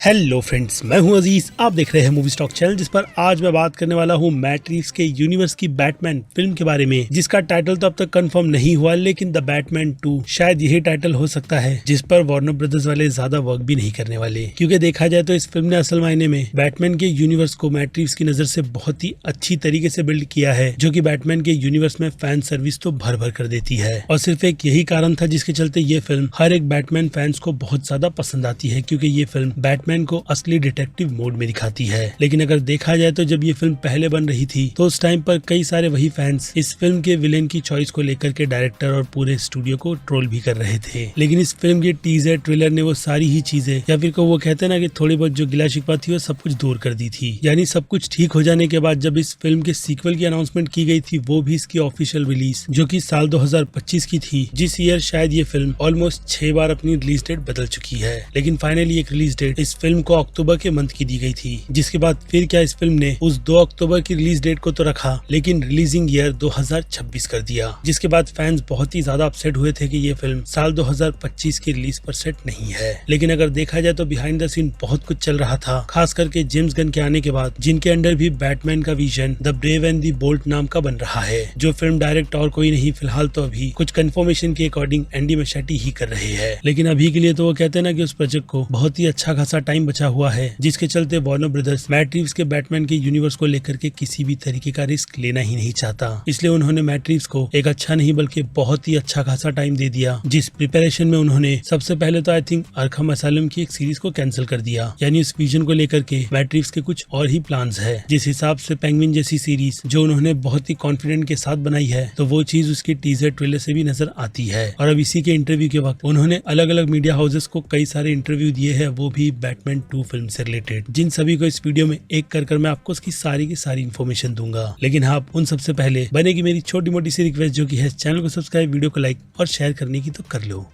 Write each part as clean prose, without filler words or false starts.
Hello friends, मैं हूं अजीज। आप देख रहे हैं मूवी स्टॉक चैनल, जिस पर आज मैं बात करने वाला हूं मैट रीव्स के यूनिवर्स की बैटमैन फिल्म के बारे में, जिसका टाइटल तो अब तक कंफर्म नहीं हुआ, लेकिन द बैटमैन 2 शायद यही टाइटल हो सकता है, जिस पर वार्नर ब्रदर्स वाले ज्यादा वर्क भी नहीं करने वाले। क्योंकि देखा जाए तो इस फिल्म ने असल मायने में बैटमैन के यूनिवर्स को मैट रीव्स की नजर से बहुत ही अच्छी तरीके से बिल्ड किया है, जो की बैटमैन के यूनिवर्स में फैन सर्विस तो भर भर कर देती है। और सिर्फ एक यही कारण था जिसके चलते ये फिल्म हर एक बैटमैन फैंस को बहुत ज्यादा पसंद आती है, क्योंकि ये फिल्म बैटमैन को असली डिटेक्टिव मोड में दिखाती है। लेकिन अगर देखा जाए तो जब ये फिल्म पहले बन रही थी तो उस टाइम पर कई सारे वही फैंस इस फिल्म के विलेन की चॉइस को लेकर के डायरेक्टर और पूरे स्टूडियो को ट्रोल भी कर रहे थे। लेकिन इस फिल्म के टीजर ट्रेलर ने वो सारी ही चीजें, या फिर वो कहते हैं ना कि थोड़ी बहुत जो गिला शिकवा थी वो सब कुछ दूर कर दी थी। यानी सब कुछ ठीक हो जाने के बाद जब इस फिल्म के सीक्वल की अनाउंसमेंट की गई थी, वो भी इसकी ऑफिशियल रिलीज, जो की साल 2025 की थी, जिस ईयर शायद ये फिल्म ऑलमोस्ट 6 बार अपनी रिलीज डेट बदल चुकी है। लेकिन फाइनली एक रिलीज डेट इस फिल्म को अक्टूबर के मंथ की दी गई थी। जिसके बाद फिर क्या इस फिल्म ने उस 2 अक्टूबर की रिलीज डेट को तो रखा, लेकिन रिलीजिंग ईयर 2026 कर दिया। जिसके बाद फैंस बहुत ही ज्यादा अपसेट हुए थे कि ये फिल्म साल 2025 की रिलीज पर सेट नहीं है। लेकिन अगर देखा जाए तो बिहाइंड द सीन बहुत कुछ चल रहा था, खास करके जेम्स गन के आने के बाद, जिनके अंडर भी बैटमैन का vision the brave and the bold नाम का बन रहा है। जो फिल्म डायरेक्ट और कोई नहीं, फिलहाल तो अभी कुछ कंफर्मेशन के अकॉर्डिंग एंडी मशाटी ही कर रहे हैं। लेकिन अभी के लिए तो वो कहते हैं ना कि उस प्रोजेक्ट को बहुत ही अच्छा खासा टाइम बचा हुआ है, जिसके चलते वार्नर ब्रदर्स मैट रीव्स के बैटमैन के यूनिवर्स को लेकर के किसी भी तरीके का रिस्क लेना ही नहीं चाहता। इसलिए उन्होंने मैट रीव्स को एक अच्छा नहीं बल्कि बहुत ही अच्छा खासा टाइम दे दिया, जिस प्रिपरेशन में उन्होंने सबसे पहले तो आई थिंक अरखम असलम की एक सीरीज को कैंसिल कर दिया। यानी उस विजन को लेकर के मैट रीव्स के कुछ और ही प्लान्स है। जिस हिसाब से पेंगुइन जैसी सीरीज जो उन्होंने बहुत ही कॉन्फिडेंट के साथ बनाई है, तो वो चीज उसकी टीजर ट्रेलर से भी नजर आती है। और अब इसी के इंटरव्यू के वक्त उन्होंने अलग अलग मीडिया हाउसेस को कई सारे इंटरव्यू दिए हैं, वो भी बैटमैन 2 फिल्म से रिलेटेड, जिन सभी को इस वीडियो में एक कर मैं आपको उसकी सारी की सारी इन्फॉर्मेशन दूंगा। लेकिन हाँ, उन सबसे पहले बनेगी मेरी छोटी मोटी सी रिक्वेस्ट, जो कि है चैनल को सब्सक्राइब, वीडियो को लाइक और शेयर करने की तो कर लो।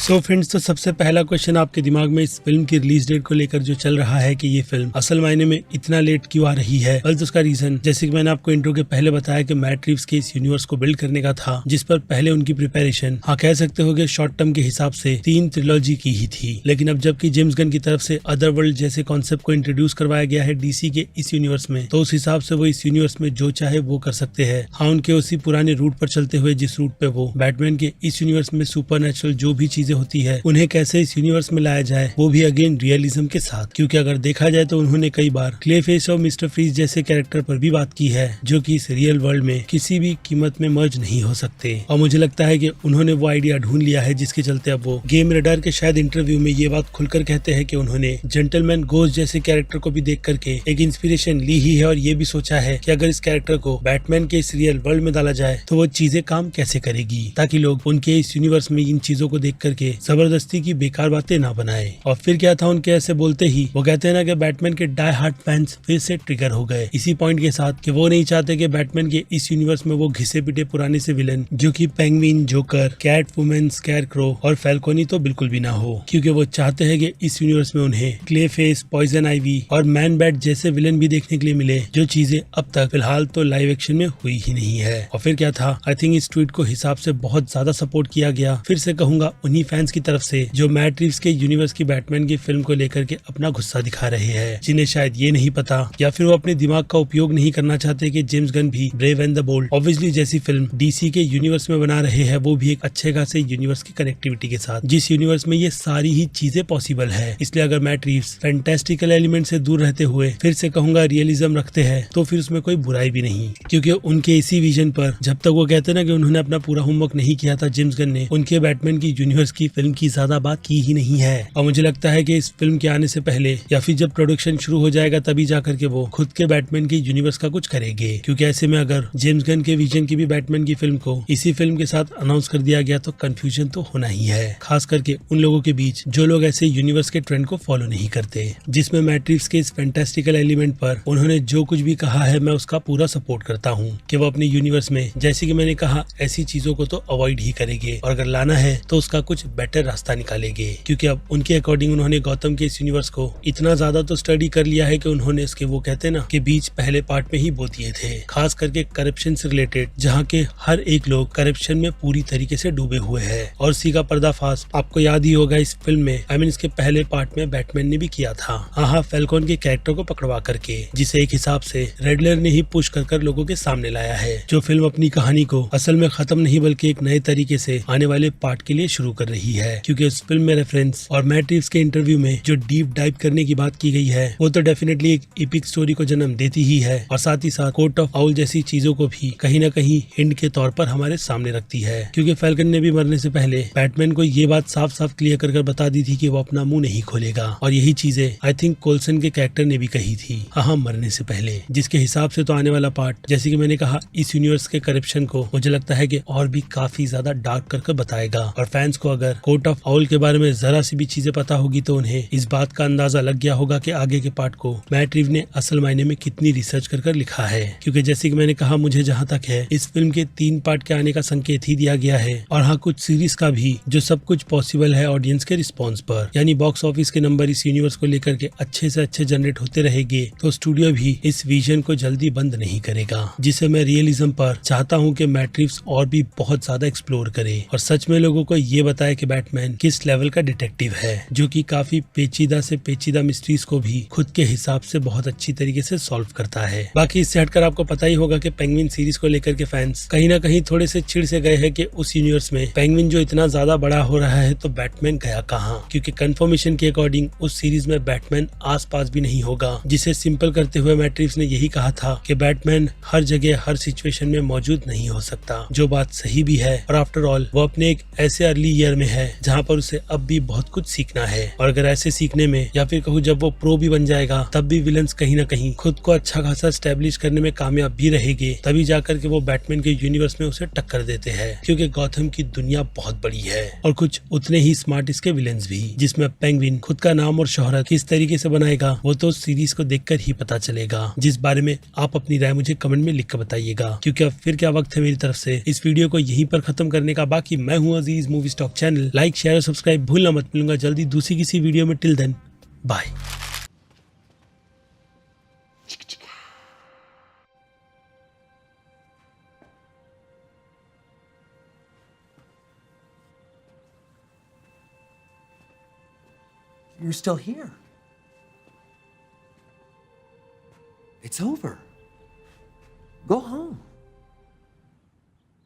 सो फ्रेंड्स, तो सबसे पहला क्वेश्चन आपके दिमाग में इस फिल्म की रिलीज डेट को लेकर जो चल रहा है कि ये फिल्म असल मायने में इतना लेट क्यों आ रही है। तो उसका रीजन, जैसे कि मैंने आपको इंट्रो के पहले बताया, कि मैट रीव्स के इस यूनिवर्स को बिल्ड करने का था, जिस पर पहले उनकी प्रिपरेशन, हाँ कह सकते हो कि शॉर्ट टर्म के हिसाब से 3 ट्रिलॉजी की ही थी। लेकिन अब जबकि जेम्स गन की तरफ से अदर वर्ल्ड जैसे कॉन्सेप्ट को इंट्रोड्यूस करवाया गया है डीसी के इस यूनिवर्स में, तो उस हिसाब से वो इस यूनिवर्स में जो चाहे वो कर सकते हैं। हाँ, उनके उसी पुराने रूट पर चलते हुए, जिस रूट पे वो बैटमैन के इस यूनिवर्स में सुपरनैचुरल जो भी चीजें होती है उन्हें कैसे इस यूनिवर्स में लाया जाए, वो भी अगेन रियलिज्म के साथ। क्योंकि अगर देखा जाए तो उन्होंने कई बार क्लेफेस और मिस्टर फ्रीज जैसे कैरेक्टर पर भी बात की है, जो कि इस रियल वर्ल्ड में किसी भी कीमत में मर्ज नहीं हो सकते। और मुझे लगता है कि उन्होंने वो आइडिया ढूंढ लिया है, जिसके चलते अब वो गेम रेडर के शायद इंटरव्यू में ये बात खुलकर कहते हैं कि उन्होंने जेंटलमैन गोस्ट जैसे कैरेक्टर को भी देख करके एक इंस्पिरेशन ली ही है, और ये भी सोचा है कि अगर इस कैरेक्टर को बैटमैन के इस रियल वर्ल्ड में डाला जाए तो वो चीजें काम कैसे करेगी, ताकि लोग उनके इस यूनिवर्स में इन चीजों को देख करके जबरदस्ती की बेकार बातें ना बनाए। और फिर क्या था, उनके ऐसे बोलते ही वो कहते हैं ना कि बैटमैन के डाई हार्ट फैंस फिर से ट्रिगर हो गए, इसी पॉइंट के साथ कि वो नहीं चाहते कि बैटमैन के इस यूनिवर्स में वो घिसे पिटे पुराने से विलन, जो कि Penguin, Joker, Catwoman, Scarecrow और फैल्कोनी तो बिल्कुल भी ना हो। क्योंकि वो चाहते हैं कि इस यूनिवर्स में उन्हें क्लेफेस, पॉइजन आइवी और मैन बैट जैसे विलन भी देखने के लिए मिले, जो चीजें अब तक फिलहाल तो लाइव एक्शन में हुई ही नहीं है। और फिर क्या था, आई थिंक इस ट्वीट को हिसाब से बहुत ज्यादा सपोर्ट किया गया, फिर से कहूंगा उन्हीं फैंस की तरफ से जो मैट रीव्स के यूनिवर्स की बैटमैन की फिल्म को लेकर के अपना गुस्सा दिखा रहे हैं, जिन्हें शायद ये नहीं पता, या फिर वो अपने दिमाग का उपयोग नहीं करना चाहते कि जेम्स गन भी brave and the bold obviously जैसी फिल्म डीसी के यूनिवर्स में बना रहे हैं, वो भी एक अच्छे खासे यूनिवर्स की कनेक्टिविटी के साथ, जिस यूनिवर्स में ये सारी ही चीजें पॉसिबल है। इसलिए अगर मैट रीव्स फैंटास्टिकल एलिमेंट से दूर रहते हुए फिर से कहूंगा रियलिज्म रखते हैं, तो फिर उसमें कोई बुराई भी नहीं। क्योंकि उनके इसी विजन पर जब तक वो कहते ना कि उन्होंने अपना पूरा होमवर्क नहीं किया था, जेम्स गन ने उनके बैटमैन की यूनिवर्स की फिल्म की ज्यादा बात की ही नहीं है। और मुझे लगता है कि इस फिल्म के आने से पहले या फिर जब प्रोडक्शन शुरू हो जाएगा तभी जाकर के वो खुद के बैटमैन के यूनिवर्स का कुछ करेंगे। क्योंकि ऐसे में अगर जेम्स गन के विजन की भी बैटमैन की फिल्म को इसी फिल्म के साथ अनाउंस कर दिया गया तो कंफ्यूजन तो होना ही है, खास करके उन लोगों के बीच जो लोग ऐसे यूनिवर्स के ट्रेंड को फॉलो नहीं करते। जिसमें मैट रीव्स के इस फैंटास्टिकल एलिमेंट पर उन्होंने जो कुछ भी कहा है, मैं उसका पूरा सपोर्ट करता हूँ कि वो अपने यूनिवर्स में, जैसे कि मैंने कहा, ऐसी चीजों को तो अवॉइड ही करेंगे, और अगर लाना है तो उसका कुछ बेटर रास्ता निकालेंगे, क्योंकि अब उनके अकॉर्डिंग उन्होंने गौतम के इस यूनिवर्स को इतना ज्यादा तो स्टडी कर लिया है कि उन्होंने इसके वो कहते हैं ना कि बीज पहले पार्ट में ही बो दिए थे, खास करके करप्शन से रिलेटेड, जहाँ के हर एक लोग करप्शन में पूरी तरीके से डूबे हुए हैं। और इसी का पर्दाफाश आपको याद ही होगा इस फिल्म में, आई मीन इसके पहले पार्ट में बैटमैन ने भी किया था, हाँ फैल्कॉन के कैरेक्टर को पकड़वा करके, जिसे एक हिसाब से रेडलर ने ही पुश कर लोगों के सामने लाया है, जो फिल्म अपनी कहानी को असल में खत्म नहीं बल्कि एक नए तरीके से आने वाले पार्ट के लिए शुरू कर रही है। क्योंकि उस फिल्म में रेफरेंस और मैट रिव्स के इंटरव्यू में जो डीप डाइव करने की बात की गई है, वो तो डेफिनेटली एक एपिक स्टोरी को जन्म देती ही है, और साथ ही साथ कोर्ट ऑफ आउल जैसी चीजों को भी कहीं न कहीं हिंट के तौर पर हमारे सामने रखती है। क्योंकि फैल्कन ने भी मरने से पहले बैटमैन को ये बात साफ साफ क्लियर कर बता दी थी कि वो अपना मुंह नहीं खोलेगा, और यही चीजें आई थिंक कोल्सन के कैरेक्टर ने भी कही थी, हाँ मरने से पहले, जिसके हिसाब से तो आने वाला पार्ट, जैसे कि मैंने कहा, इस यूनिवर्स के करप्शन को मुझे लगता है कि और भी काफी ज्यादा डार्क कर बताएगा। और फैंस को अगर कोर्ट ऑफ आउल के बारे में जरा सी भी चीजें पता होगी तो उन्हें इस बात का अंदाजा लग गया होगा कि आगे के पार्ट को मैट रिव ने असल मायने में कितनी रिसर्च कर लिखा है। क्योंकि जैसे कि मैंने कहा, मुझे जहाँ तक है इस फिल्म के 3 पार्ट के आने का संकेत ही दिया गया है, और हाँ कुछ सीरीज का भी, जो सब कुछ पॉसिबल है ऑडियंस के रिस्पॉन्स पर, यानी बॉक्स ऑफिस के नंबर इस यूनिवर्स को लेकर के अच्छे से अच्छे जनरेट होते रहेंगे तो स्टूडियो भी इस विजन को जल्दी बंद नहीं करेगा, जिसे मैं रियलिज्म पर चाहता हूँ कि मैट रिव्स और भी बहुत ज्यादा एक्सप्लोर करे और सच में लोगों को ये बताए कि बैटमैन किस लेवल का डिटेक्टिव है, जो कि काफी पेचीदा से पेचीदा मिस्ट्रीज को भी खुद के हिसाब से बहुत अच्छी तरीके से सॉल्व करता है। बाकी इससे हटकर आपको पता ही होगा कि पेंगुइन सीरीज को लेकर के फैंस कहीं ना कहीं थोड़े से चिढ़ से गए हैं कि उस यूनिवर्स में पेंगुइन जो इतना ज्यादा बड़ा हो रहा है तो बैटमैन गया कहाँ, क्योंकि कंफर्मेशन के अकॉर्डिंग उस सीरीज में बैटमैन आसपास भी नहीं होगा, जिसे सिंपल करते हुए मैट रिव्स ने यही कहा था कि बैटमैन हर जगह हर सिचुएशन में मौजूद नहीं हो सकता, जो बात सही भी है। और आफ्टर ऑल वो अपने एक ऐसे अर्ली ईयर में है जहाँ पर उसे अब भी बहुत कुछ सीखना है, और अगर ऐसे सीखने में, या फिर कहूँ जब वो प्रो भी बन जाएगा, तब भी विलन्स कहीं ना कहीं खुद को अच्छा खासा स्टैब्लिश करने में कामयाब भी रहेंगे, तभी जाकर के वो बैटमैन के यूनिवर्स में उसे टक्कर देते हैं। क्योंकि गॉथम की दुनिया बहुत बड़ी है और कुछ उतने ही स्मार्ट इसके विलन्स भी, जिसमें पेंगुइन खुद का नाम और शोहरत किस तरीके से बनाएगा वो तो सीरीज को देखकर ही पता चलेगा, जिस बारे में आप अपनी राय मुझे कमेंट में लिख कर बताइएगा। क्योंकि अब फिर क्या वक्त है मेरी तरफ से इस वीडियो को यहीं पर खत्म करने का। बाकी मैं हूँ Aziz movie stock channel, like share और सब्सक्राइब भूलना मत। मिलूंगा जल्दी दूसरी किसी वीडियो में, till then bye. You're still here. It's over. Go home.